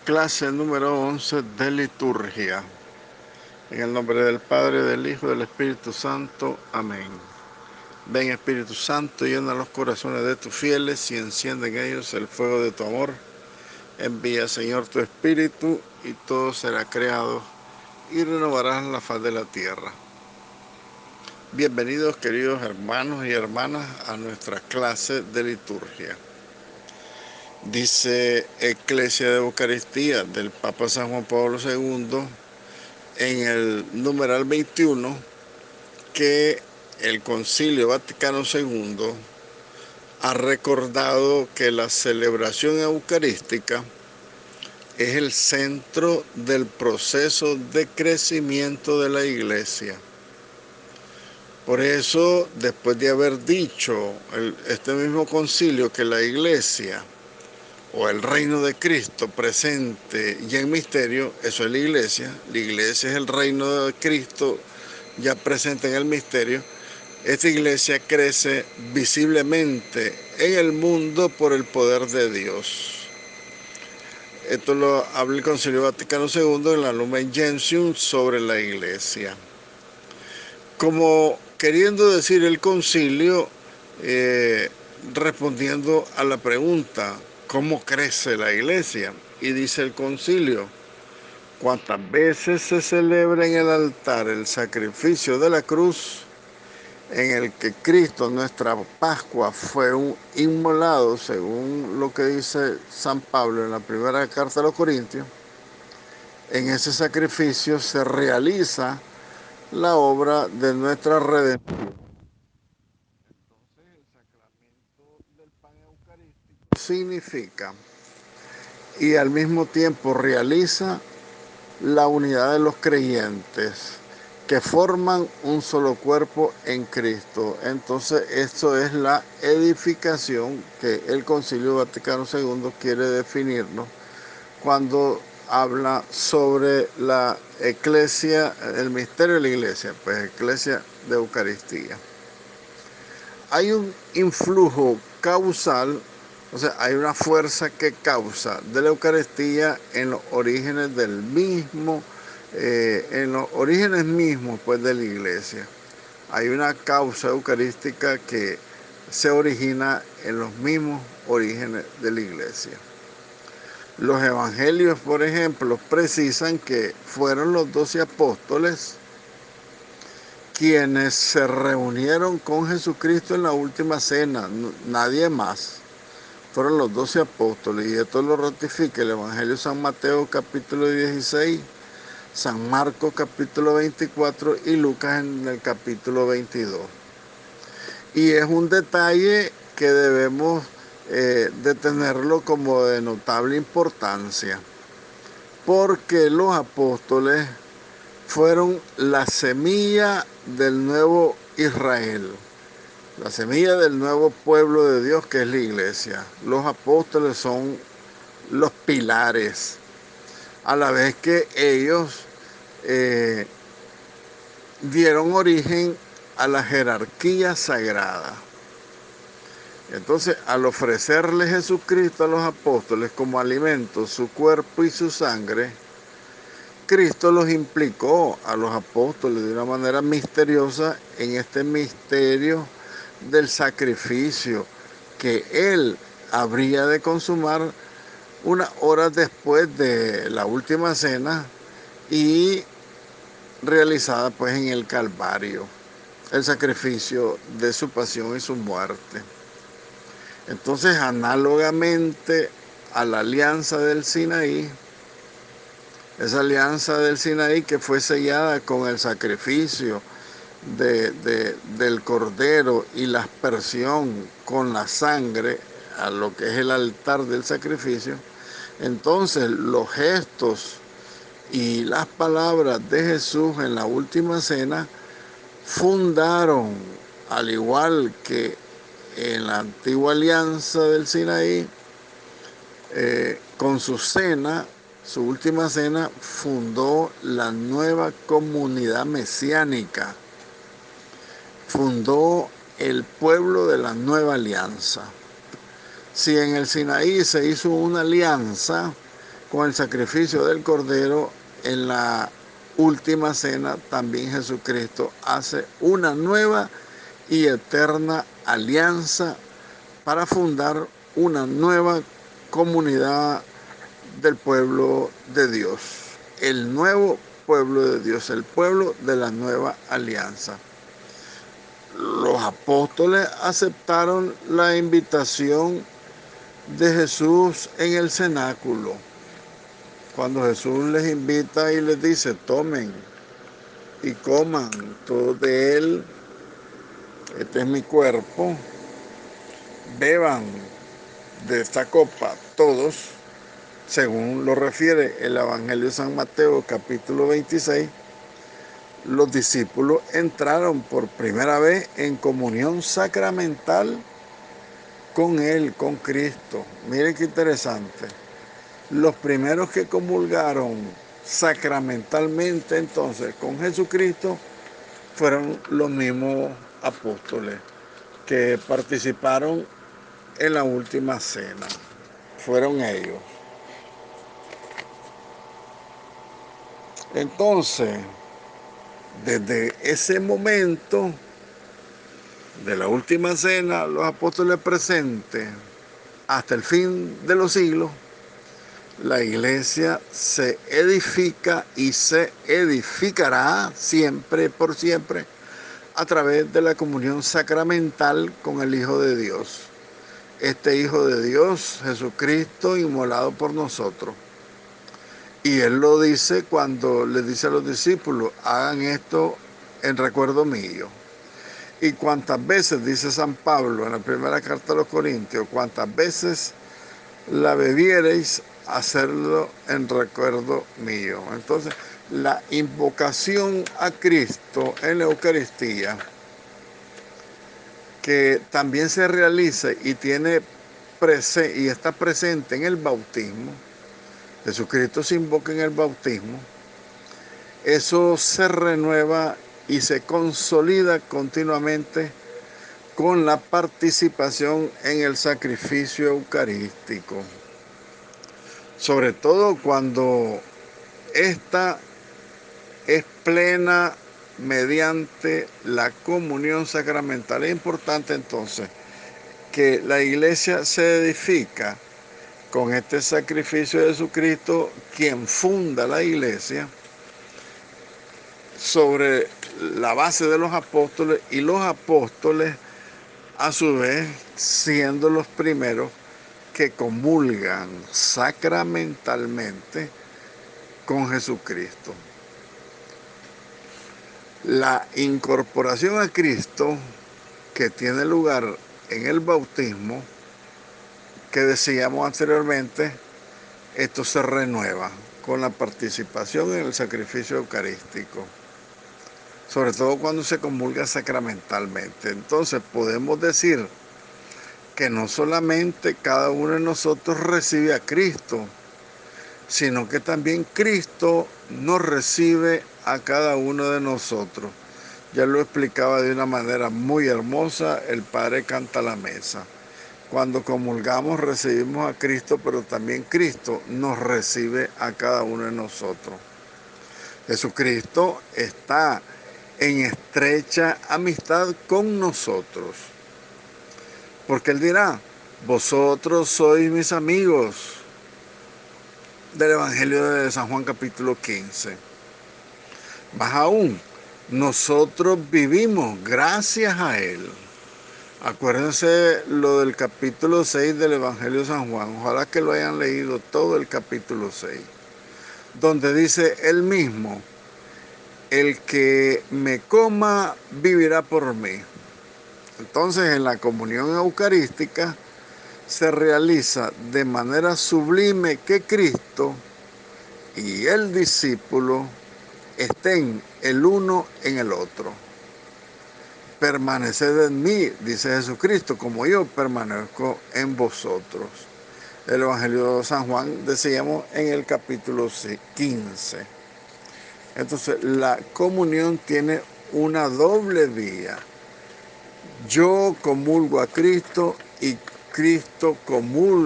Clase número 11 de liturgia. En el nombre del Padre, del Hijo y del Espíritu Santo. Amén. Ven, Espíritu Santo, llena los corazones de tus fieles y enciende en ellos el fuego de tu amor. Envía, Señor, tu Espíritu y todo será creado y renovarás la faz de la tierra. Bienvenidos, queridos hermanos y hermanas, a nuestra clase de liturgia. Dice Eclesia de Eucaristía del Papa San Juan Pablo II en el numeral 21 que el Concilio Vaticano II ha recordado que la celebración eucarística es el centro del proceso de crecimiento de la Iglesia. Por eso, después de haber dicho este mismo concilio que la Iglesia o el reino de Cristo presente y en misterio, eso es la Iglesia es el reino de Cristo ya presente en el misterio. Esta Iglesia crece visiblemente en el mundo por el poder de Dios. Esto lo habla el Concilio Vaticano II en la Lumen Gentium sobre la Iglesia. Como queriendo decir el concilio, respondiendo a la pregunta, ¿cómo crece la Iglesia? Y dice el concilio, ¿cuántas veces se celebra en el altar el sacrificio de la cruz, en el que Cristo, nuestra Pascua, fue inmolado, según lo que dice San Pablo en la primera carta a los Corintios? En ese sacrificio se realiza la obra de nuestra redención. Entonces, el sacramento del pan eucarístico significa y al mismo tiempo realiza la unidad de los creyentes que forman un solo cuerpo en Cristo. Entonces, esto es la edificación que el Concilio Vaticano II quiere definirnos cuando habla sobre la Eclesia, el misterio de la Iglesia, pues Eclesia de Eucaristía. Hay un influjo causal, o sea, hay una fuerza que causa de la Eucaristía en los orígenes del mismo, en los orígenes mismos pues de la Iglesia. Hay una causa eucarística que se origina en los mismos orígenes de la Iglesia. Los evangelios, por ejemplo, precisan que fueron los 12 apóstoles quienes se reunieron con Jesucristo en la última cena, nadie más. Fueron los 12 apóstoles, y esto lo ratifica el Evangelio de San Mateo capítulo 16, San Marcos capítulo 24 y Lucas en el capítulo 22. Y es un detalle que debemos de tenerlo como de notable importancia, porque los apóstoles fueron la semilla del nuevo Israel, la semilla del nuevo pueblo de Dios que es la Iglesia. Los apóstoles son los pilares, a la vez que ellos dieron origen a la jerarquía sagrada. Entonces, al ofrecerle Jesucristo a los apóstoles como alimento su cuerpo y su sangre, Cristo los implicó a los apóstoles de una manera misteriosa en este misterio del sacrificio que Él habría de consumar unas horas después de la última cena y realizada pues en el Calvario, el sacrificio de su pasión y su muerte. Entonces, análogamente a la alianza del Sinaí, esa alianza del Sinaí que fue sellada con el sacrificio del Cordero y la aspersión con la sangre a lo que es el altar del sacrificio, entonces los gestos y las palabras de Jesús en la última cena fundaron, al igual que en la antigua alianza del Sinaí, con su cena, su última cena, fundó la nueva comunidad mesiánica, fundó el pueblo de la nueva alianza. Si en el Sinaí se hizo una alianza con el sacrificio del Cordero en la última cena, también Jesucristo hace una nueva y eterna alianza para fundar una nueva comunidad del pueblo de Dios, el nuevo pueblo de Dios, el pueblo de la nueva alianza. Los apóstoles aceptaron la invitación de Jesús en el cenáculo. Cuando Jesús les invita y les dice, tomen y coman todo de él, este es mi cuerpo, beban de esta copa todos, según lo refiere el Evangelio de San Mateo capítulo 26, los discípulos entraron por primera vez en comunión sacramental con Él, con Cristo. Miren qué interesante. Los primeros que comulgaron sacramentalmente entonces con Jesucristo fueron los mismos apóstoles que participaron en la última cena. Fueron ellos. Entonces, desde ese momento de la última cena, los apóstoles presentes, hasta el fin de los siglos, la iglesia se edifica y se edificará siempre por siempre a través de la comunión sacramental con el Hijo de Dios. Este Hijo de Dios, Jesucristo, inmolado por nosotros. Y Él lo dice cuando le dice a los discípulos, hagan esto en recuerdo mío. Y cuántas veces, dice San Pablo en la primera carta a los Corintios, cuántas veces la bebiereis, hacerlo en recuerdo mío. Entonces, la invocación a Cristo en la Eucaristía, que también se realiza y está presente en el bautismo, Jesucristo se invoca en el bautismo, eso se renueva y se consolida continuamente con la participación en el sacrificio eucarístico. Sobre todo cuando esta es plena mediante la comunión sacramental. Es importante entonces que la iglesia se edifica con este sacrificio de Jesucristo, quien funda la iglesia, sobre la base de los apóstoles, y los apóstoles a su vez siendo los primeros que comulgan sacramentalmente con Jesucristo. La incorporación a Cristo que tiene lugar en el bautismo, que decíamos anteriormente, esto se renueva con la participación en el sacrificio eucarístico, sobre todo cuando se comulga sacramentalmente. Entonces podemos decir que no solamente cada uno de nosotros recibe a Cristo, sino que también Cristo nos recibe a cada uno de nosotros. Ya lo explicaba de una manera muy hermosa el Padre Cantalamessa. Cuando comulgamos recibimos a Cristo, pero también Cristo nos recibe a cada uno de nosotros. Jesucristo está en estrecha amistad con nosotros, porque Él dirá, vosotros sois mis amigos, del Evangelio de San Juan capítulo 15. Más aún, nosotros vivimos gracias a Él. Acuérdense lo del capítulo 6 del Evangelio de San Juan. Ojalá que lo hayan leído todo el capítulo 6. Donde dice Él mismo, el que me coma vivirá por mí. Entonces en la comunión eucarística se realiza de manera sublime que Cristo y el discípulo estén el uno en el otro. Permaneced en mí, dice Jesucristo, como yo permanezco en vosotros. El Evangelio de San Juan, decíamos en el capítulo 15. Entonces, la comunión tiene una doble vía. Yo comulgo a Cristo y Cristo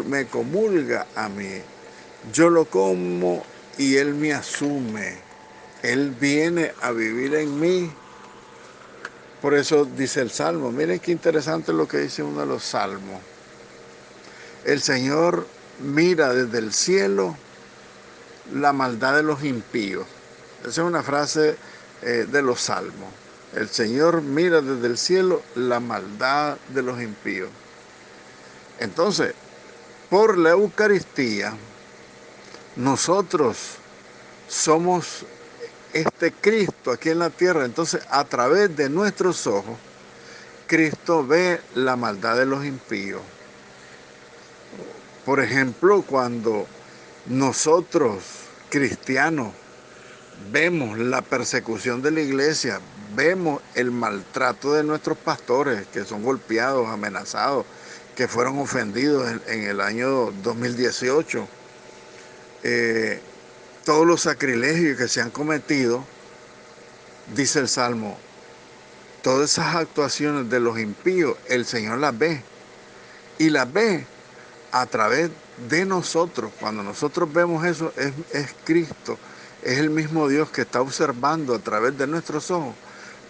me comulga a mí. Yo lo como y Él me asume. Él viene a vivir en mí. Por eso dice el Salmo. Miren qué interesante lo que dice uno de los salmos. El Señor mira desde el cielo la maldad de los impíos. Esa es una frase de los salmos. El Señor mira desde el cielo la maldad de los impíos. Entonces, por la Eucaristía, nosotros somos este Cristo aquí en la tierra. Entonces, a través de nuestros ojos, Cristo ve la maldad de los impíos. Por ejemplo, cuando nosotros, cristianos, vemos la persecución de la iglesia, vemos el maltrato de nuestros pastores que son golpeados, amenazados, que fueron ofendidos en el año 2018, todos los sacrilegios que se han cometido, dice el Salmo, todas esas actuaciones de los impíos, el Señor las ve, y las ve a través de nosotros. Cuando nosotros vemos eso, es Cristo, es el mismo Dios que está observando a través de nuestros ojos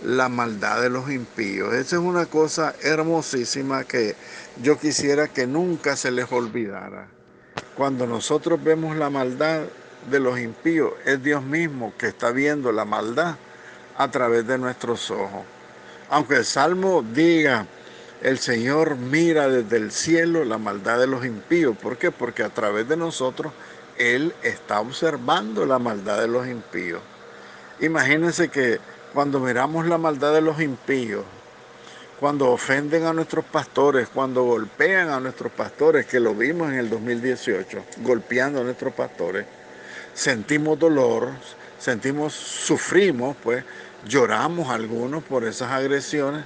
la maldad de los impíos. Esa es una cosa hermosísima que yo quisiera que nunca se les olvidara. Cuando nosotros vemos la maldad de los impíos, es Dios mismo que está viendo la maldad a través de nuestros ojos. Aunque el Salmo diga, el Señor mira desde el cielo la maldad de los impíos. ¿Por qué? Porque a través de nosotros Él está observando la maldad de los impíos. Imagínense que cuando miramos la maldad de los impíos, cuando ofenden a nuestros pastores, cuando golpean a nuestros pastores, que lo vimos en el 2018, golpeando a nuestros pastores, sentimos dolor, sufrimos, pues, lloramos algunos por esas agresiones.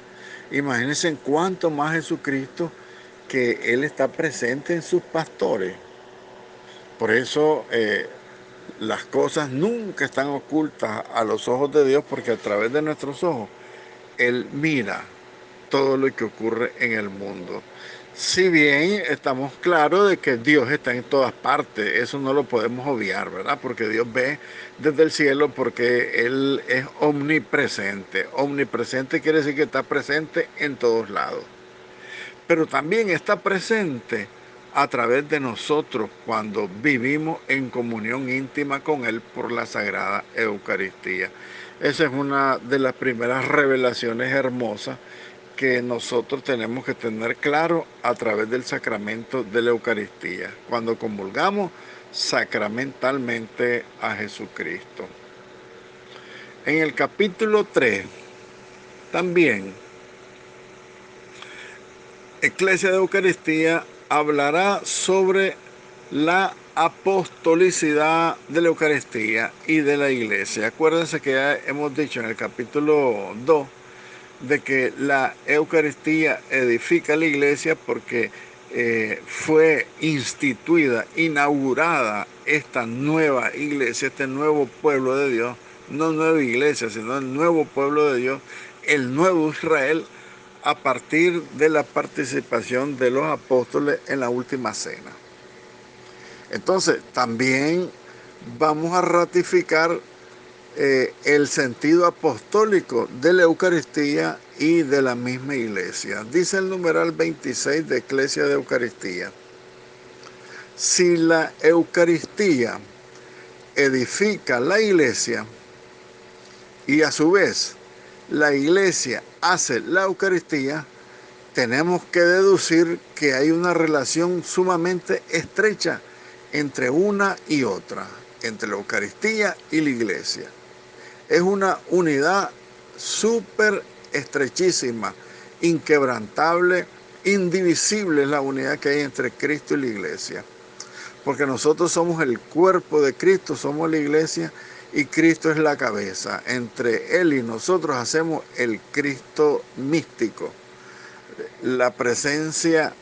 Imagínense en cuánto más Jesucristo, que Él está presente en sus pastores. Por eso las cosas nunca están ocultas a los ojos de Dios, porque a través de nuestros ojos Él mira todo lo que ocurre en el mundo. Si bien estamos claros de que Dios está en todas partes, eso no lo podemos obviar, ¿verdad? Porque Dios ve desde el cielo, porque Él es omnipresente. Omnipresente quiere decir que está presente en todos lados. Pero también está presente a través de nosotros cuando vivimos en comunión íntima con Él por la Sagrada Eucaristía. Esa es una de las primeras revelaciones hermosas que nosotros tenemos que tener claro a través del sacramento de la Eucaristía, cuando comulgamos sacramentalmente a Jesucristo. En el capítulo 3, también, Eclesia de Eucaristía hablará sobre la apostolicidad de la Eucaristía y de la Iglesia. Acuérdense que ya hemos dicho en el capítulo 2 de que la Eucaristía edifica la Iglesia porque fue instituida, inaugurada esta nueva Iglesia, este nuevo pueblo de Dios, no nueva Iglesia, sino el nuevo pueblo de Dios, el nuevo Israel, a partir de la participación de los apóstoles en la última cena. Entonces, también vamos a ratificar el sentido apostólico de la Eucaristía y de la misma Iglesia. Dice el numeral 26 de Eclesia de Eucaristía: si la Eucaristía edifica la Iglesia y a su vez la Iglesia hace la Eucaristía, tenemos que deducir que hay una relación sumamente estrecha entre una y otra, entre la Eucaristía y la Iglesia. Es una unidad súper estrechísima, inquebrantable, indivisible es la unidad que hay entre Cristo y la Iglesia. Porque nosotros somos el cuerpo de Cristo, somos la Iglesia, y Cristo es la cabeza. Entre Él y nosotros hacemos el Cristo místico, la presencia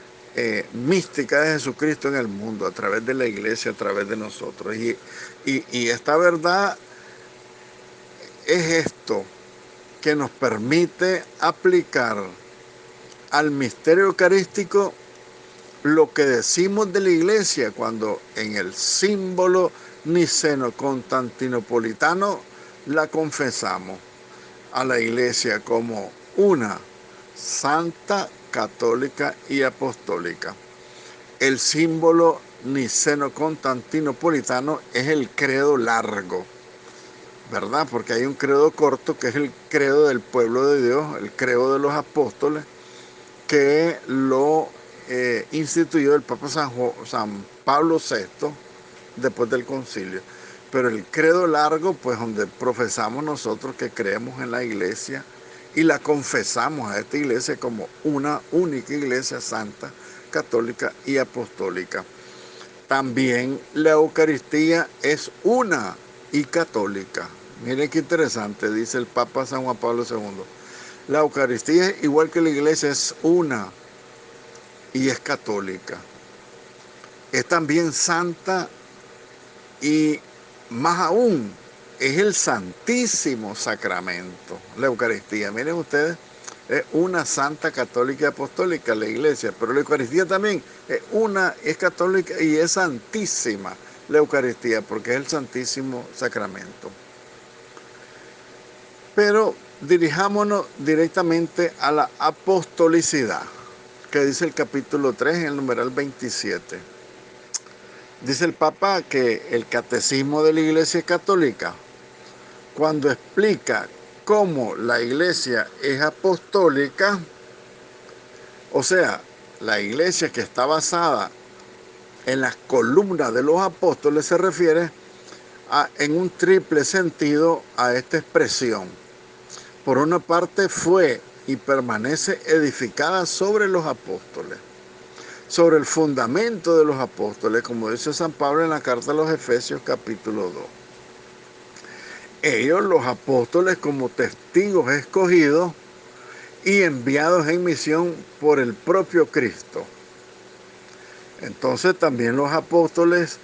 mística de Jesucristo en el mundo, a través de la Iglesia, a través de nosotros. Y esta verdad es esto que nos permite aplicar al misterio eucarístico lo que decimos de la iglesia cuando en el símbolo niceno-constantinopolitano la confesamos a la iglesia como una santa, católica y apostólica. El símbolo niceno-constantinopolitano es el credo largo, ¿verdad? Porque hay un credo corto que es el credo del pueblo de Dios, el credo de los apóstoles, que lo instituyó el Papa San Pablo VI después del concilio. Pero el credo largo, pues donde profesamos nosotros que creemos en la iglesia y la confesamos a esta iglesia como una única iglesia santa, católica y apostólica. También la Eucaristía es una y católica. Miren qué interesante, dice el Papa San Juan Pablo II. La Eucaristía, igual que la iglesia, es una y es católica. Es también santa y más aún es el Santísimo Sacramento, la Eucaristía. Miren ustedes, es una santa, católica y apostólica la iglesia, pero la Eucaristía también es una, es católica y es santísima la Eucaristía, porque es el Santísimo Sacramento. Pero dirijámonos directamente a la apostolicidad, que dice el capítulo 3 en el numeral 27. Dice el Papa que el catecismo de la Iglesia Católica, cuando explica cómo la Iglesia es apostólica, o sea, la Iglesia que está basada en las columnas de los apóstoles, se refiere en un triple sentido a esta expresión. Por una parte, fue y permanece edificada sobre los apóstoles, sobre el fundamento de los apóstoles, como dice San Pablo en la carta a los Efesios capítulo 2. Ellos, los apóstoles, como testigos escogidos y enviados en misión por el propio Cristo. Entonces también los apóstoles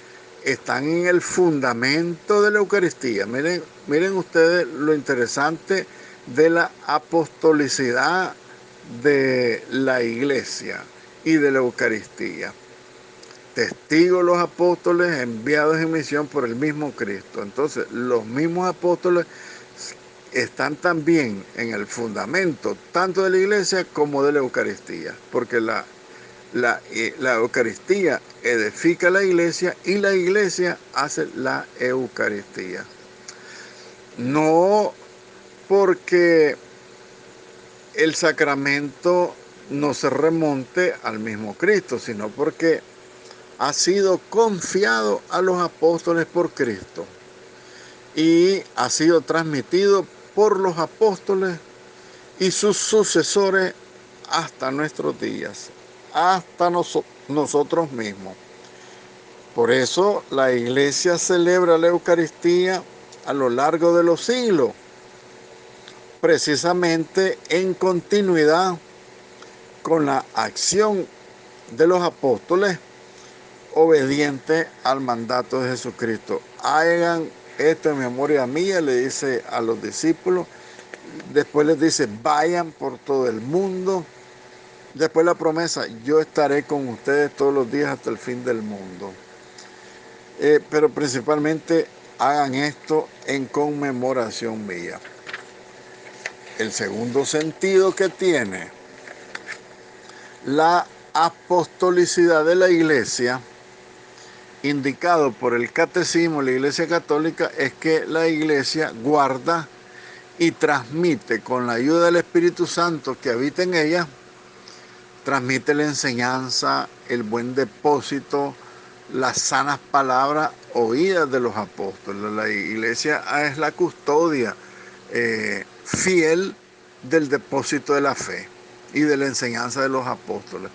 están en el fundamento de la Eucaristía. Miren ustedes lo interesante de la apostolicidad de la iglesia y de la Eucaristía. Testigos los apóstoles enviados en misión por el mismo Cristo. Entonces los mismos apóstoles están también en el fundamento tanto de la iglesia como de la Eucaristía, porque la Eucaristía edifica la iglesia y la iglesia hace la Eucaristía. No porque el sacramento no se remonte al mismo Cristo, sino porque ha sido confiado a los apóstoles por Cristo y ha sido transmitido por los apóstoles y sus sucesores hasta nuestros días, hasta nosotros mismos. Por eso la iglesia celebra la Eucaristía a lo largo de los siglos, precisamente en continuidad con la acción de los apóstoles obediente al mandato de Jesucristo. Hagan esto en memoria mía, le dice a los discípulos. Después les dice, vayan por todo el mundo. Después la promesa, yo estaré con ustedes todos los días hasta el fin del mundo. Pero principalmente hagan esto en conmemoración mía. El segundo sentido que tiene la apostolicidad de la iglesia, indicado por el catecismo de la Iglesia Católica, es que la iglesia guarda y transmite con la ayuda del Espíritu Santo que habita en ella, transmite la enseñanza, el buen depósito, las sanas palabras oídas de los apóstoles. La iglesia es la custodia fiel del depósito de la fe y de la enseñanza de los apóstoles.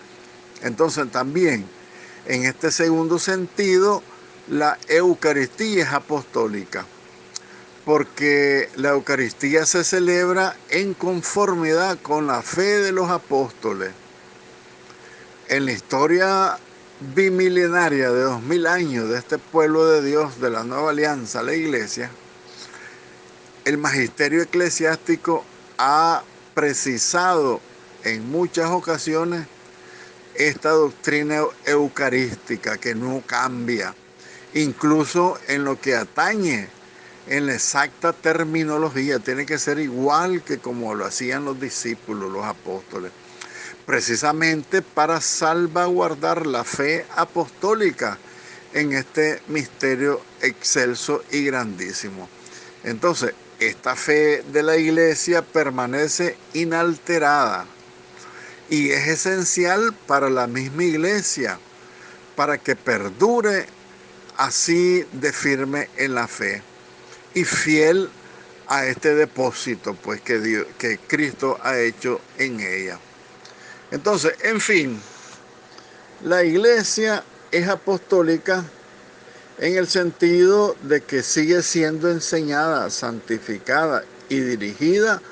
Entonces también en este segundo sentido la Eucaristía es apostólica, porque la Eucaristía se celebra en conformidad con la fe de los apóstoles. En la historia bimilenaria de 2000 años de este pueblo de Dios, de la nueva alianza, la iglesia, el magisterio eclesiástico ha precisado en muchas ocasiones esta doctrina eucarística que no cambia, incluso en lo que atañe en la exacta terminología, tiene que ser igual que como lo hacían los discípulos, los apóstoles, precisamente para salvaguardar la fe apostólica en este misterio excelso y grandísimo. Entonces, esta fe de la Iglesia permanece inalterada y es esencial para la misma Iglesia, para que perdure así de firme en la fe y fiel a este depósito pues que Cristo ha hecho en ella. Entonces, en fin, la Iglesia es apostólica en el sentido de que sigue siendo enseñada, santificada y dirigida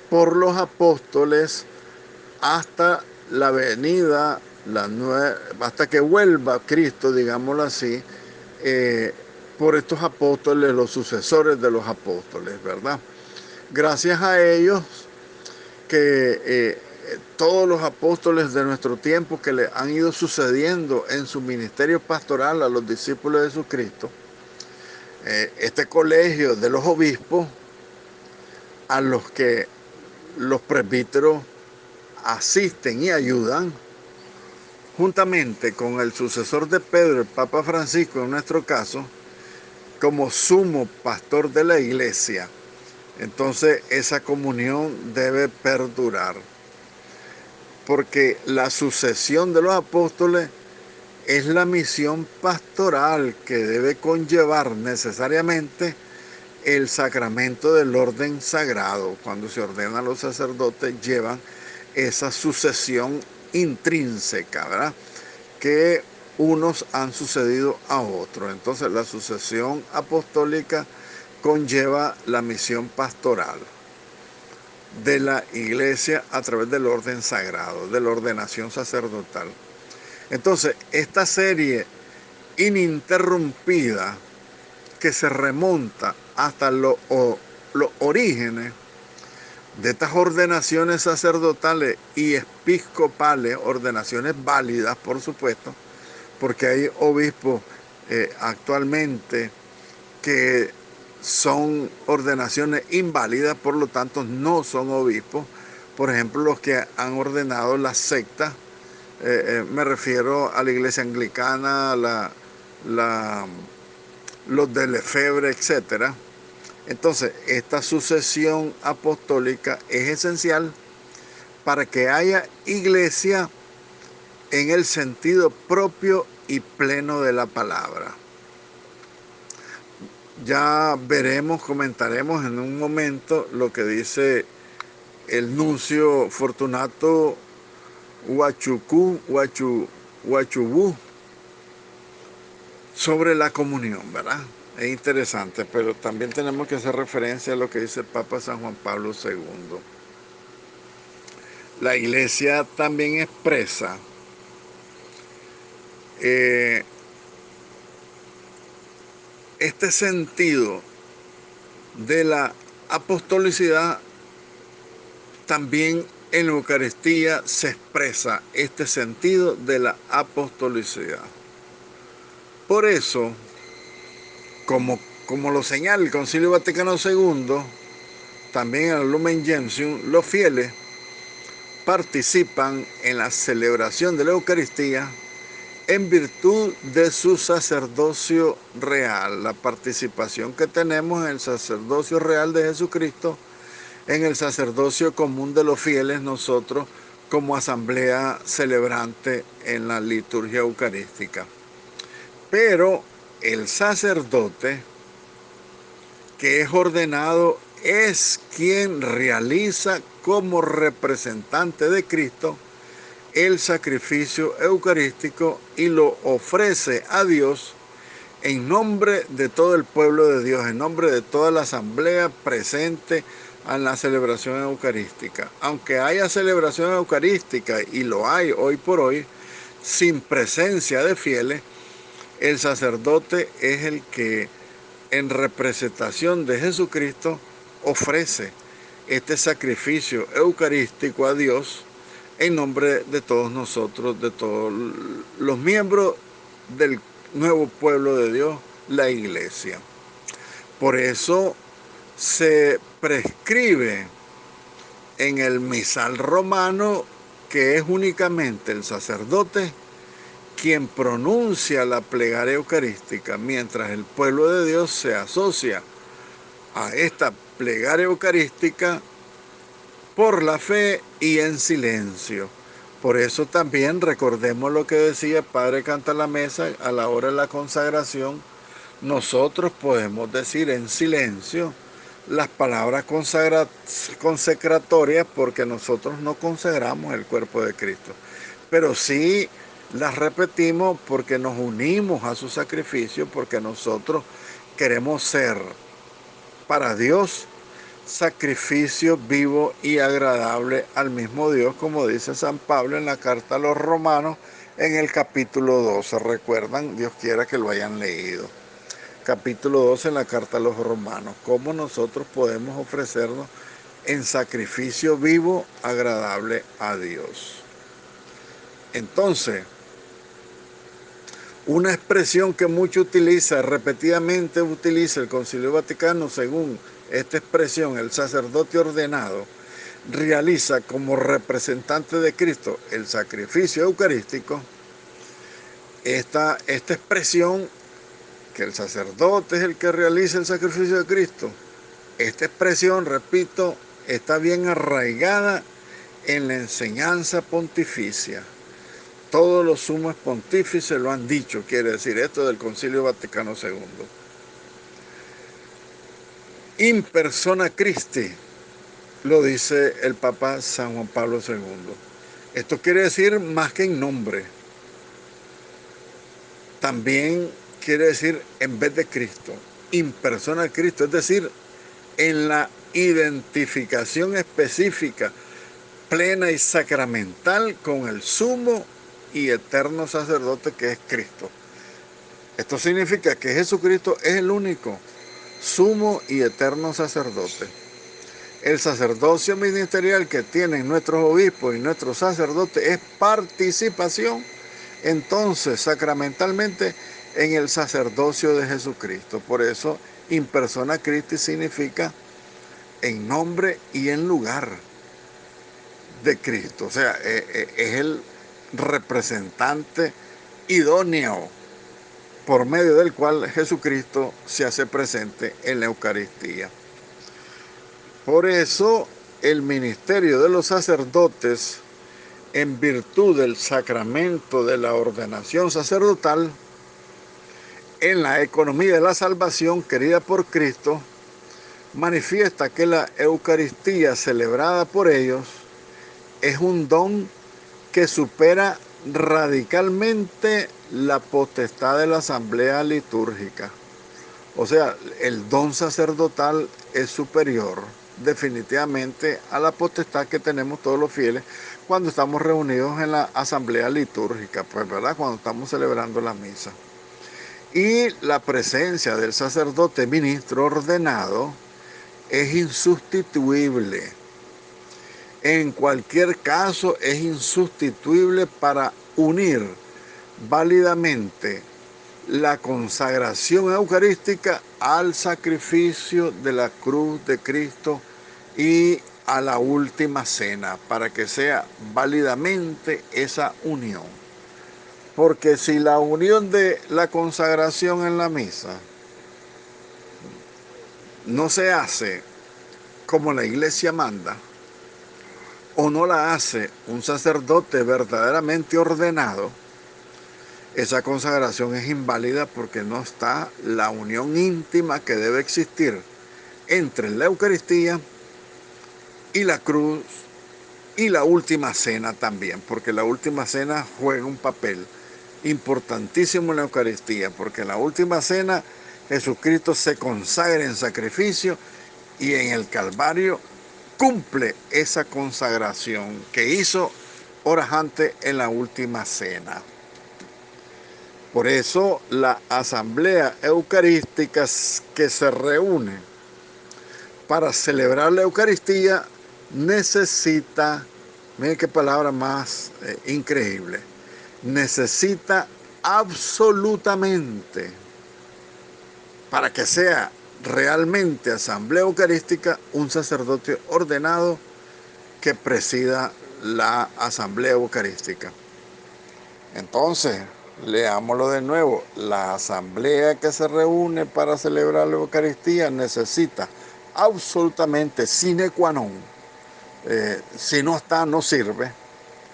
por los apóstoles hasta la venida, hasta que vuelva Cristo, digámoslo así, por estos apóstoles, los sucesores de los apóstoles, ¿verdad? Gracias a ellos que todos los apóstoles de nuestro tiempo que le han ido sucediendo en su ministerio pastoral a los discípulos de Jesucristo, este colegio de los obispos a los que los presbíteros asisten y ayudan, juntamente con el sucesor de Pedro, el Papa Francisco en nuestro caso, como sumo pastor de la Iglesia. Entonces esa comunión debe perdurar, porque la sucesión de los apóstoles es la misión pastoral que debe conllevar necesariamente el sacramento del orden sagrado. Cuando se ordenan los sacerdotes, llevan esa sucesión intrínseca, ¿verdad? Que unos han sucedido a otros. Entonces la sucesión apostólica conlleva la misión pastoral de la Iglesia a través del orden sagrado, de la ordenación sacerdotal. Entonces, esta serie ininterrumpida que se remonta hasta los orígenes de estas ordenaciones sacerdotales y episcopales, ordenaciones válidas, por supuesto, porque hay obispos actualmente que son ordenaciones inválidas, por lo tanto no son obispos. Por ejemplo, los que han ordenado las sectas, me refiero a la iglesia anglicana, los de Lefebvre, etc. Entonces, esta sucesión apostólica es esencial para que haya iglesia en el sentido propio y pleno de la palabra. Ya veremos, comentaremos en un momento lo que dice el nuncio Fortunato Huachubú sobre la comunión, ¿verdad? Es interesante, pero también tenemos que hacer referencia a lo que dice el Papa San Juan Pablo II. La Iglesia también expresa este sentido de la apostolicidad. También en la Eucaristía se expresa este sentido de la apostolicidad. Por eso, como lo señala el Concilio Vaticano II, también en el Lumen Gentium, los fieles participan en la celebración de la Eucaristía en virtud de su sacerdocio real, la participación que tenemos en el sacerdocio real de Jesucristo, en el sacerdocio común de los fieles nosotros como asamblea celebrante en la liturgia eucarística. Pero el sacerdote que es ordenado es quien realiza como representante de Cristo el sacrificio eucarístico y lo ofrece a Dios en nombre de todo el pueblo de Dios, en nombre de toda la asamblea presente en la celebración eucarística. Aunque haya celebración eucarística, y lo hay hoy por hoy, sin presencia de fieles, el sacerdote es el que en representación de Jesucristo ofrece este sacrificio eucarístico a Dios en nombre de todos nosotros, de todos los miembros del nuevo pueblo de Dios, la iglesia. Por eso se prescribe en el misal romano que es únicamente el sacerdote quien pronuncia la plegaria eucarística, mientras el pueblo de Dios se asocia a esta plegaria eucarística por la fe y en silencio. Por eso también recordemos lo que decía Padre Canta la Mesa a la hora de la consagración. Nosotros podemos decir en silencio las palabras consecratorias porque nosotros no consagramos el cuerpo de Cristo, pero sí las repetimos porque nos unimos a su sacrificio, porque nosotros queremos ser para Dios sacrificio vivo y agradable al mismo Dios, como dice San Pablo en la carta a los Romanos en el capítulo 12. ¿Recuerdan? Dios quiera que lo hayan leído. Capítulo 12 en la carta a los Romanos. ¿Cómo nosotros podemos ofrecernos en sacrificio vivo, agradable a Dios? Entonces, una expresión que mucho repetidamente utiliza el Concilio Vaticano, según esta expresión, el sacerdote ordenado realiza como representante de Cristo el sacrificio eucarístico. Esta expresión, que el sacerdote es el que realiza el sacrificio de Cristo, esta expresión, repito, está bien arraigada en la enseñanza pontificia. Todos los sumos pontífices lo han dicho, quiere decir esto del Concilio Vaticano II. In persona Christi, lo dice el Papa San Juan Pablo II. Esto quiere decir más que en nombre. También quiere decir en vez de Cristo. In persona Cristo, es decir, en la identificación específica, plena y sacramental con el sumo y eterno sacerdote que es Cristo. Esto significa que Jesucristo es el único sumo y eterno sacerdote. El sacerdocio ministerial que tienen nuestros obispos y nuestros sacerdotes es participación, entonces, sacramentalmente, en el sacerdocio de Jesucristo. Por eso, in persona Christi significa en nombre y en lugar de Cristo. O sea, es el representante idóneo por medio del cual Jesucristo se hace presente en la Eucaristía. Por eso el ministerio de los sacerdotes, en virtud del sacramento de la ordenación sacerdotal, en la economía de la salvación querida por Cristo, manifiesta que la Eucaristía celebrada por ellos es un don que supera radicalmente la potestad de la asamblea litúrgica. O sea, el don sacerdotal es superior definitivamente a la potestad que tenemos todos los fieles cuando estamos reunidos en la asamblea litúrgica, pues, ¿verdad? Cuando estamos celebrando la misa. Y la presencia del sacerdote ministro ordenado es insustituible. En cualquier caso, es insustituible para unir válidamente la consagración eucarística al sacrificio de la cruz de Cristo y a la última cena, para que sea válidamente esa unión. Porque si la unión de la consagración en la misa no se hace como la iglesia manda, o no la hace un sacerdote verdaderamente ordenado, esa consagración es inválida porque no está la unión íntima que debe existir entre la Eucaristía y la cruz y la última cena también, porque la última cena juega un papel importantísimo en la Eucaristía, porque en la última cena Jesucristo se consagra en sacrificio y en el Calvario cumple esa consagración que hizo horas antes en la última cena. Por eso la asamblea eucarística que se reúne para celebrar la Eucaristía necesita Miren qué palabra más increíble. Necesita absolutamente, para que sea realmente asamblea eucarística, un sacerdote ordenado que presida la asamblea eucarística. Entonces, leámoslo de nuevo. La asamblea que se reúne para celebrar la Eucaristía necesita absolutamente sine qua non. Si no está, no sirve.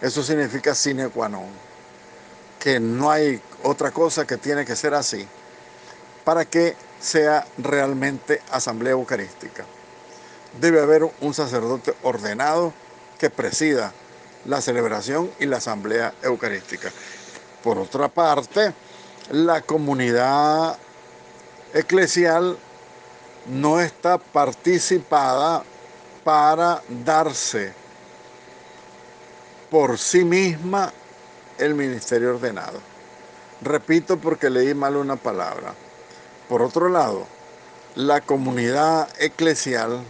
Eso significa sine qua non. Que no hay otra cosa que tiene que ser así para que sea realmente asamblea eucarística. Debe haber un sacerdote ordenado que presida la celebración y la asamblea eucarística. Por otra parte, la comunidad eclesial no está participada para darse por sí misma el ministerio ordenado. Repito porque leí mal una palabra. Por otro lado, la comunidad eclesial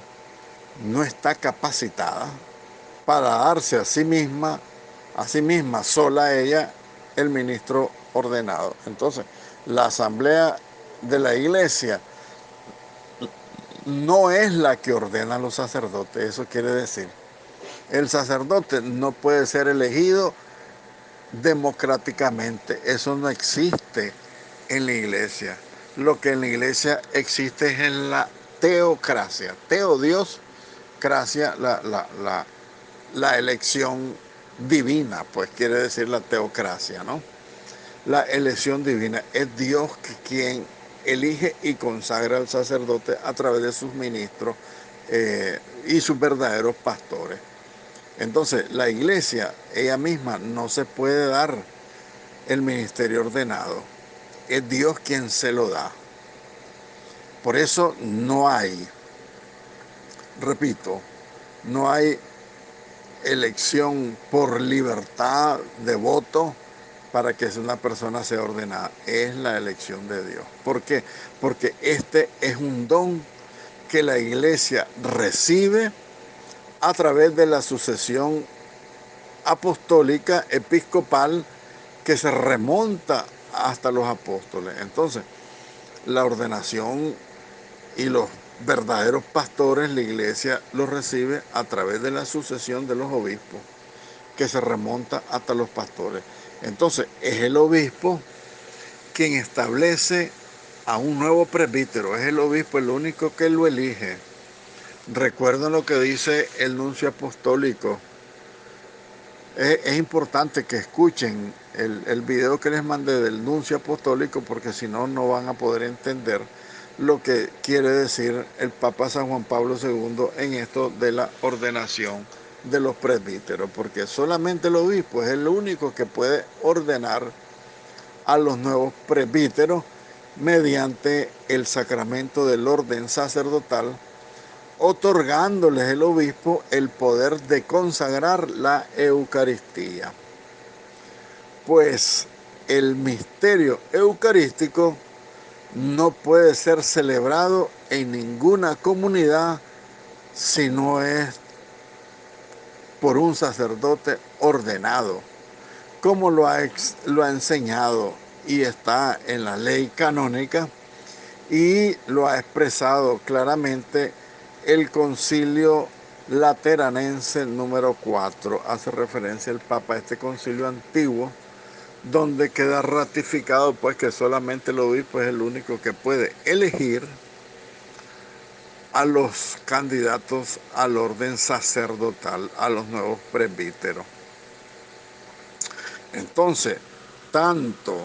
no está capacitada para darse a sí misma sola ella, el ministro ordenado. Entonces, la asamblea de la iglesia no es la que ordena a los sacerdotes, eso quiere decir. El sacerdote no puede ser elegido democráticamente, eso no existe en la iglesia. Lo que en la iglesia existe es en la teocracia. Teo, Dios, cracia, la elección divina, pues quiere decir la teocracia, ¿no? La elección divina es Dios quien elige y consagra al sacerdote a través de sus ministros y sus verdaderos pastores. Entonces, la iglesia, ella misma, no se puede dar el ministerio ordenado. Es Dios quien se lo da. Por eso no hay, repito, no hay elección por libertad de voto para que una persona sea ordenada. Es la elección de Dios. ¿Por qué? Porque este es un don que la iglesia recibe a través de la sucesión apostólica, episcopal, que se remonta hasta los apóstoles. Entonces, la ordenación y los verdaderos pastores, la iglesia los recibe a través de la sucesión de los obispos, que se remonta hasta los pastores. Entonces, es el obispo quien establece a un nuevo presbítero. Es el obispo el único que lo elige. Recuerden lo que dice el nuncio apostólico. Es importante que escuchen el video que les mandé del nuncio apostólico, porque si no, no van a poder entender lo que quiere decir el Papa San Juan Pablo II en esto de la ordenación de los presbíteros, porque solamente el obispo es el único que puede ordenar a los nuevos presbíteros mediante el sacramento del orden sacerdotal, otorgándoles el obispo el poder de consagrar la Eucaristía. Pues el misterio eucarístico no puede ser celebrado en ninguna comunidad si no es por un sacerdote ordenado, como lo ha enseñado y está en la ley canónica, y lo ha expresado claramente el Concilio Lateranense número 4. Hace referencia el Papa a este concilio antiguo, donde queda ratificado pues que solamente el obispo es el único que puede elegir a los candidatos al orden sacerdotal, a los nuevos presbíteros. Entonces, tanto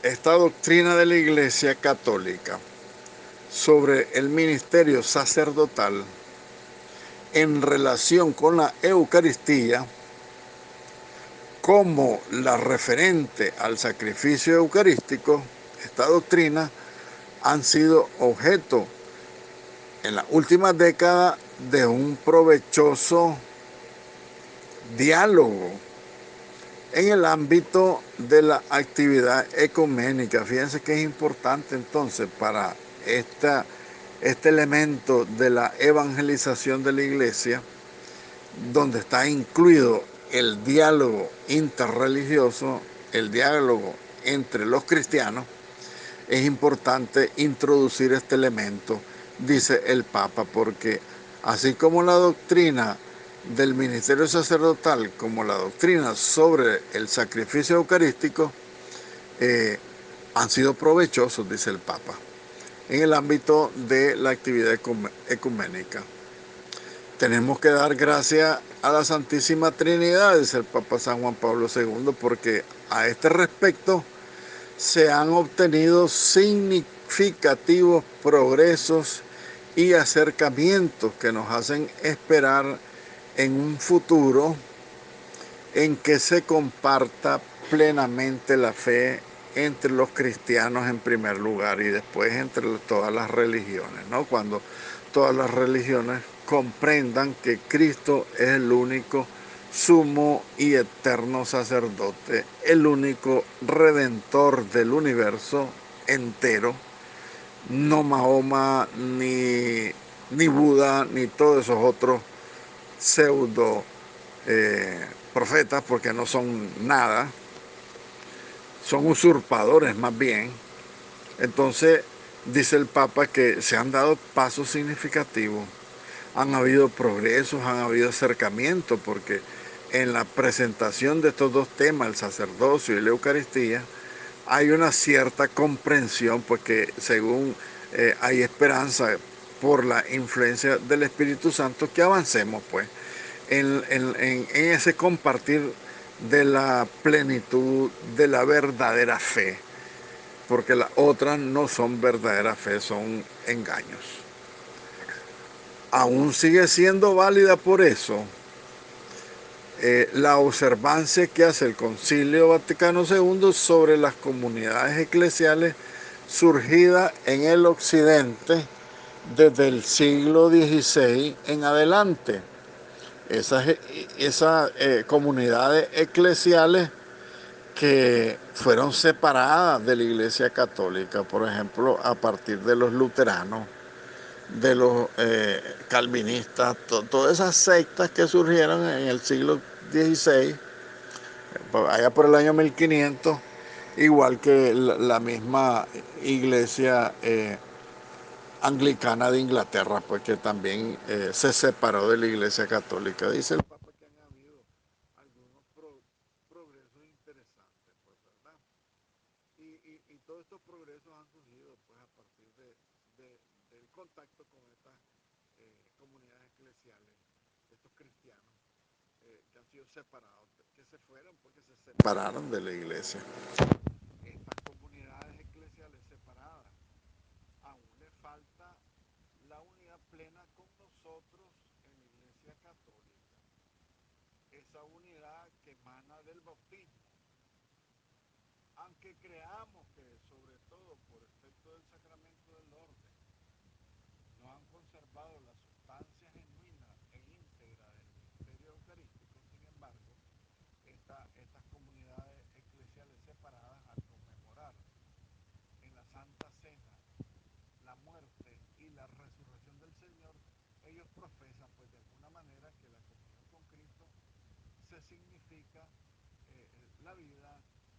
esta doctrina de la Iglesia Católica sobre el ministerio sacerdotal en relación con la Eucaristía, como la referente al sacrificio eucarístico, esta doctrina han sido objeto en la última década de un provechoso diálogo en el ámbito de la actividad ecuménica. Fíjense que es importante entonces para este elemento de la evangelización de la iglesia, donde está incluido el diálogo interreligioso, el diálogo entre los cristianos, es importante introducir este elemento, dice el Papa, porque así como la doctrina del ministerio sacerdotal, como la doctrina sobre el sacrificio eucarístico, han sido provechosos, dice el Papa, en el ámbito de la actividad ecuménica. Tenemos que dar gracias a la Santísima Trinidad, dice el Papa San Juan Pablo II, porque a este respecto se han obtenido significativos progresos y acercamientos que nos hacen esperar en un futuro en que se comparta plenamente la fe entre los cristianos en primer lugar y después entre todas las religiones, ¿no? Cuando todas las religiones comprendan que Cristo es el único sumo y eterno sacerdote, el único redentor del universo entero, no Mahoma, ni Buda, ni todos esos otros pseudo profetas, porque no son nada, son usurpadores más bien. Entonces dice el Papa que se han dado pasos significativos, han habido progresos, han habido acercamientos, porque en la presentación de estos dos temas, el sacerdocio y la Eucaristía, hay una cierta comprensión, pues que según hay esperanza por la influencia del Espíritu Santo, que avancemos pues en ese compartir de la plenitud de la verdadera fe, porque las otras no son verdadera fe, son engaños. Aún sigue siendo válida por eso la observancia que hace el Concilio Vaticano II sobre las comunidades eclesiales surgidas en el occidente desde el siglo XVI en adelante. Esas comunidades eclesiales que fueron separadas de la Iglesia Católica, por ejemplo, a partir de los luteranos, de los calvinistas, todas esas sectas que surgieron en el siglo XVI, allá por el año 1500, igual que la misma iglesia anglicana de Inglaterra, pues que también se separó de la Iglesia Católica. Dice el Papa que han habido algunos progresos interesantes, pues, ¿verdad? Y todos estos progresos han surgido pues a partir del contacto con estas comunidades eclesiales, estos cristianos que han sido separados, que se fueron porque se separaron de la iglesia. Estas comunidades eclesiales separadas, aún les falta la unidad plena con nosotros en la Iglesia Católica. Esa unidad que emana del bautismo. Aunque creamos que, sobre todo por efecto del sacramento del orden, no han conservado la sustancia genuina e íntegra del misterio eucarístico, sin embargo, estas comunidades eclesiales separadas, al conmemorar en la Santa Cena la muerte y la resurrección del Señor, ellos profesan pues de alguna manera que la comunión con Cristo se significa la vida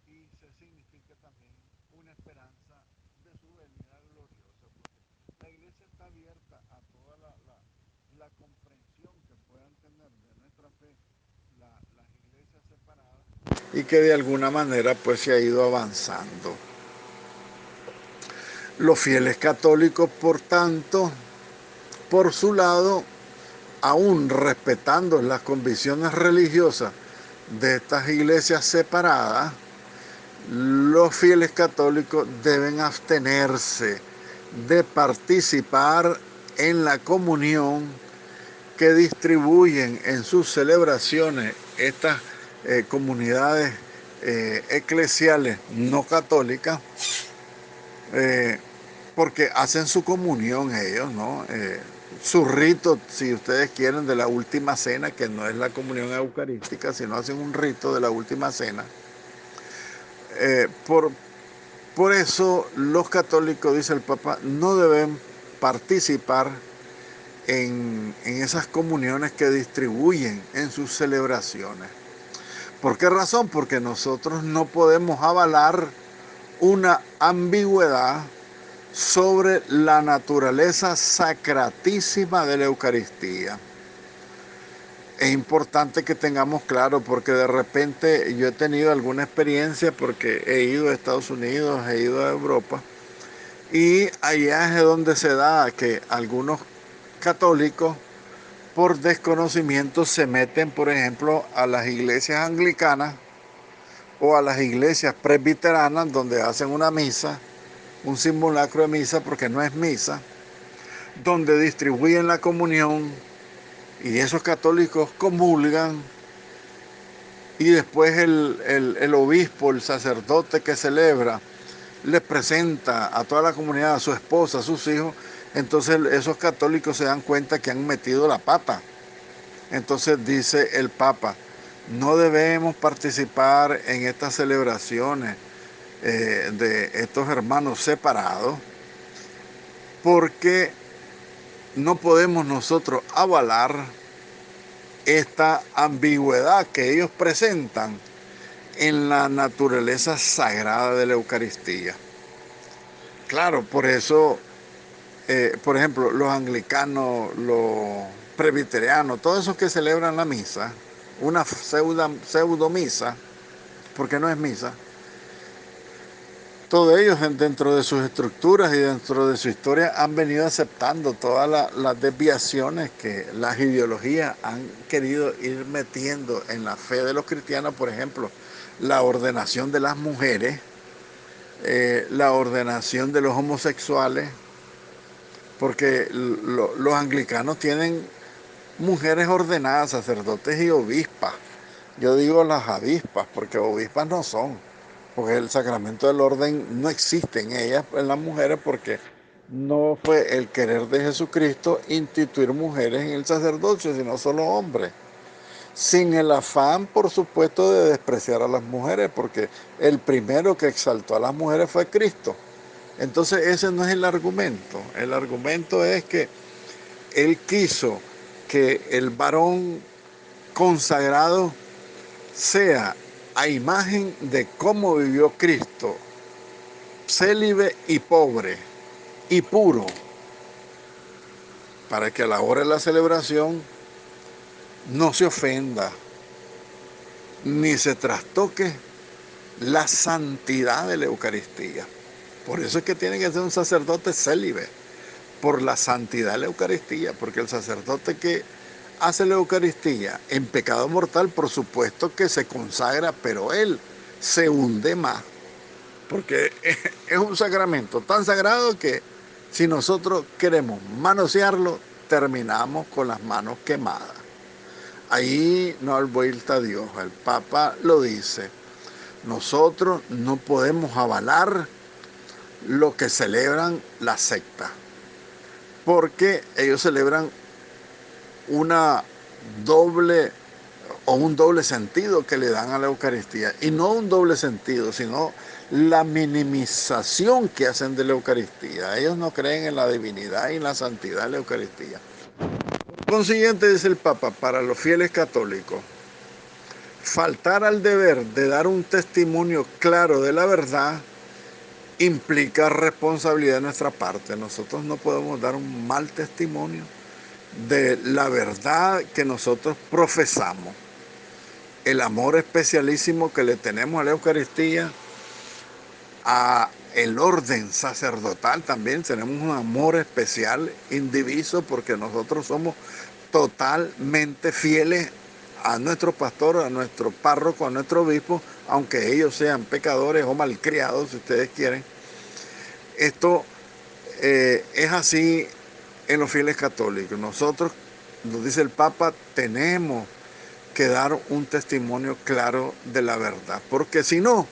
y se significa también una esperanza de su venida gloriosa, porque la iglesia está abierta a toda la comprensión que puedan tener de nuestra fe las iglesias separadas y que de alguna manera pues se ha ido avanzando. Los fieles católicos, por tanto, por su lado, aún respetando las convicciones religiosas de estas iglesias separadas, los fieles católicos deben abstenerse de participar en la comunión que distribuyen en sus celebraciones estas comunidades eclesiales no católicas, porque hacen su comunión ellos, ¿no? Su rito, si ustedes quieren, de la última cena, que no es la comunión eucarística, sino hacen un rito de la última cena. Por eso los católicos, dice el Papa, no deben participar en esas comuniones que distribuyen en sus celebraciones. ¿Por qué razón? Porque nosotros no podemos avalar una ambigüedad sobre la naturaleza sacratísima de la Eucaristía. Es importante que tengamos claro, porque de repente yo he tenido alguna experiencia, porque he ido a Estados Unidos, he ido a Europa, y allá es donde se da que algunos católicos por desconocimiento se meten, por ejemplo, a las iglesias anglicanas o a las iglesias presbiteranas, donde hacen una misa, un simulacro de misa, porque no es misa, donde distribuyen la comunión, y esos católicos comulgan, y después el obispo, el sacerdote que celebra, les presenta a toda la comunidad, a su esposa, a sus hijos. Entonces esos católicos se dan cuenta que han metido la pata. Entonces dice el Papa, no debemos participar en estas celebraciones de estos hermanos separados, porque no podemos nosotros avalar esta ambigüedad que ellos presentan en la naturaleza sagrada de la Eucaristía. Claro, por eso, por ejemplo, los anglicanos, los presbiterianos, todos esos que celebran la misa, una pseudo misa, porque no es misa, todos ellos dentro de sus estructuras y dentro de su historia han venido aceptando todas las desviaciones que las ideologías han querido ir metiendo en la fe de los cristianos. Por ejemplo, la ordenación de las mujeres, la ordenación de los homosexuales, porque los anglicanos tienen mujeres ordenadas, sacerdotes y obispas. Yo digo las avispas, porque obispas no son, porque el sacramento del orden no existe en ellas, en las mujeres, porque no fue el querer de Jesucristo instituir mujeres en el sacerdocio, sino solo hombres. Sin el afán, por supuesto, de despreciar a las mujeres, porque el primero que exaltó a las mujeres fue Cristo. Entonces ese no es el argumento. El argumento es que Él quiso que el varón consagrado sea a imagen de cómo vivió Cristo, célibe y pobre y puro, para que a la hora de la celebración no se ofenda ni se trastoque la santidad de la Eucaristía. Por eso es que tiene que ser un sacerdote célibe, por la santidad de la Eucaristía, porque el sacerdote que hace la Eucaristía en pecado mortal, por supuesto que se consagra, pero él se hunde más, porque es un sacramento tan sagrado que si nosotros queremos manosearlo, terminamos con las manos quemadas. Ahí no hay vuelta a Dios. El Papa lo dice. Nosotros no podemos avalar lo que celebran las sectas, porque ellos celebran una doble o un doble sentido que le dan a la Eucaristía, y no un doble sentido, sino la minimización que hacen de la Eucaristía. Ellos no creen en la divinidad y en la santidad de la Eucaristía. Por consiguiente, dice el Papa, para los fieles católicos, faltar al deber de dar un testimonio claro de la verdad implica responsabilidad de nuestra parte. Nosotros no podemos dar un mal testimonio de la verdad que nosotros profesamos. El amor especialísimo que le tenemos a la Eucaristía, a el orden sacerdotal también tenemos un amor especial, indiviso, porque nosotros somos totalmente fieles a nuestro pastor, a nuestro párroco, a nuestro obispo, aunque ellos sean pecadores o malcriados, si ustedes quieren. Esto es así en los fieles católicos. Nosotros, nos dice el Papa, tenemos que dar un testimonio claro de la verdad, porque si no,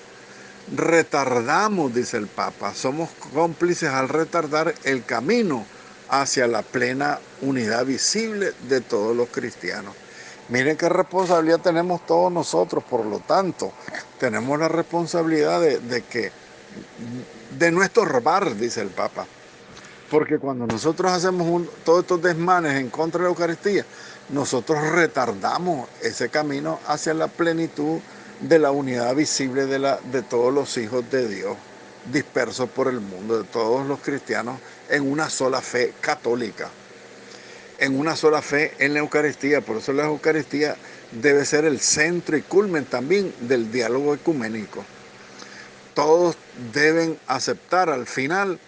retardamos, dice el Papa, somos cómplices al retardar el camino hacia la plena unidad visible de todos los cristianos. Miren qué responsabilidad tenemos todos nosotros, por lo tanto, tenemos la responsabilidad de no estorbar, dice el Papa, Porque cuando nosotros hacemos todos estos desmanes en contra de la Eucaristía, nosotros retardamos ese camino hacia la plenitud de la unidad visible de todos los hijos de Dios, dispersos por el mundo, de todos los cristianos, en una sola fe católica, en una sola fe en la Eucaristía. Por eso la Eucaristía debe ser el centro y culmen también del diálogo ecuménico. Todos deben aceptar al final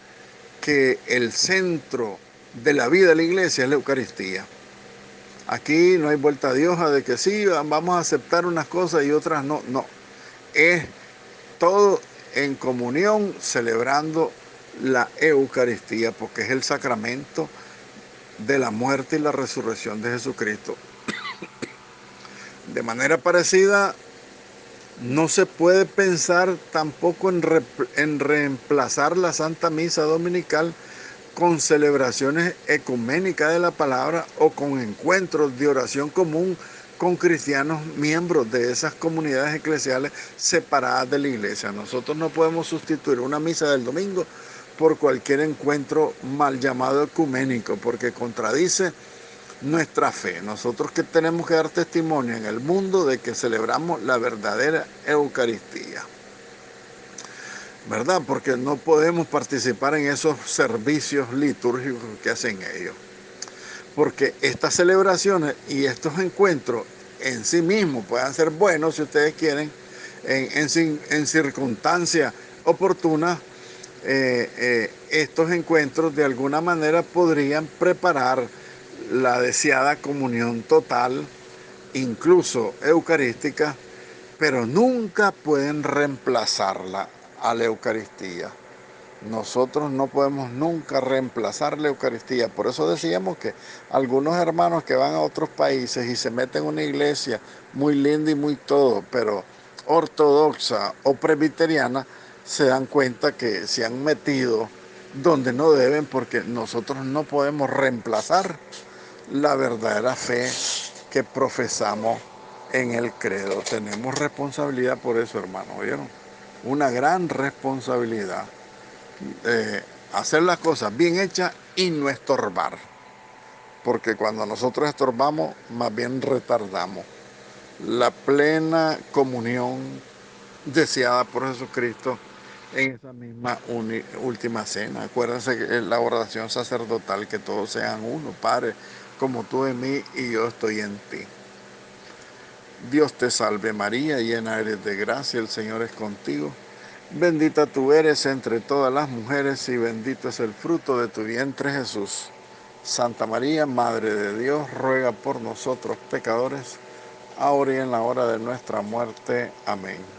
que el centro de la vida de la iglesia es la Eucaristía. Aquí no hay vuelta de hoja de que sí, vamos a aceptar unas cosas y otras no. No, es todo en comunión celebrando la Eucaristía, porque es el sacramento de la muerte y la resurrección de Jesucristo. De manera parecida, no se puede pensar tampoco en reemplazar la Santa Misa Dominical con celebraciones ecuménicas de la palabra o con encuentros de oración común con cristianos miembros de esas comunidades eclesiales separadas de la iglesia. Nosotros no podemos sustituir una misa del domingo por cualquier encuentro mal llamado ecuménico, porque contradice nuestra fe. Nosotros que tenemos que dar testimonio en el mundo de que celebramos la verdadera Eucaristía, ¿verdad? Porque no podemos participar en esos servicios litúrgicos que hacen ellos. Porque estas celebraciones y estos encuentros en sí mismos pueden ser buenos si ustedes quieren, en circunstancias oportunas. Estos encuentros de alguna manera podrían preparar la deseada comunión total, incluso eucarística, pero nunca pueden reemplazarla a la Eucaristía. Nosotros no podemos nunca reemplazar la Eucaristía. Por eso decíamos que algunos hermanos que van a otros países y se meten en una iglesia muy linda y muy todo, pero ortodoxa o presbiteriana, se dan cuenta que se han metido donde no deben, porque nosotros no podemos reemplazar la verdadera fe que profesamos en el credo. Tenemos responsabilidad por eso, hermano, ¿vieron? Una gran responsabilidad. Hacer las cosas bien hechas y no estorbar, porque cuando nosotros estorbamos, más bien retardamos la plena comunión deseada por Jesucristo en esa misma última cena. Acuérdense que la oración sacerdotal, que todos sean uno, Padre, como tú en mí y yo estoy en ti. Dios te salve María, llena eres de gracia, el Señor es contigo. Bendita tú eres entre todas las mujeres y bendito es el fruto de tu vientre Jesús. Santa María, Madre de Dios, ruega por nosotros pecadores, ahora y en la hora de nuestra muerte. Amén.